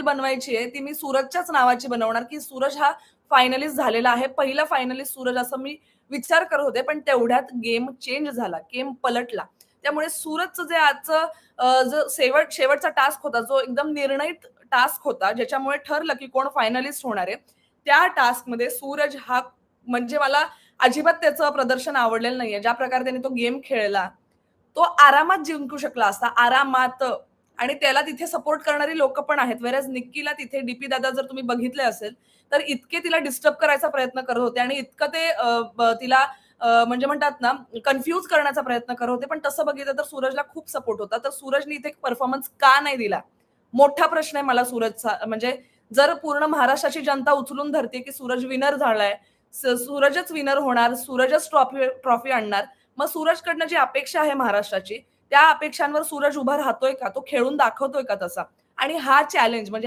Final बनवायची आहे, ती मी सूरजच्याच नावाची बनवणार, की सूरज हा फायनलिस्ट झालेला आहे. पहिला फायनलिस्ट सूरज असं मी विचार करत होते. पण तेवढ्यात गेम चेंज झाला. गेम पलटला. त्यामुळे सूरजचं जे आजचं जो शेवटचा टास्क होता, जो एकदम निर्णयित टास्क होता, ज्याच्यामुळे ठरलं की कोण फायनलिस्ट होणार आहे. त्या टास्कमध्ये सूरज हा म्हणजे मला अजिबात त्याचं प्रदर्शन आवडलेलं नाहीये. ज्या प्रकारे त्याने तो गेम खेळला, तो आरामात जिंकू शकला असता, आरामात. आणि त्याला तिथे सपोर्ट करणारी लोकं पण आहेत. व्हेअर निक्कीला तिथे दादा जर तुम्ही बघितले असेल, तर इतके तिला डिस्टर्ब करायचा प्रयत्न करत होते आणि इतकं ते तिला म्हणजे म्हणतात ना, कन्फ्यूज करण्याचा प्रयत्न करत होते. पण तसं बघितलं तर सूरजला खूप सपोर्ट होता. तर सूरजने इथे परफॉर्मन्स का नाही दिला? मोठा प्रश्न आहे मला सूरजचा. म्हणजे जर पूर्ण महाराष्ट्राची जनता उचलून धरते, की सूरज विनर झालाय, सूरजच विनर होणार, सूरजच ट्रॉफी आणणार. मग सूरजकडनं जी अपेक्षा आहे महाराष्ट्राची, त्या अपेक्षांवर सूरज उभा राहतोय का? तो खेळून दाखवतोय का तसा? आणि हा चॅलेंज म्हणजे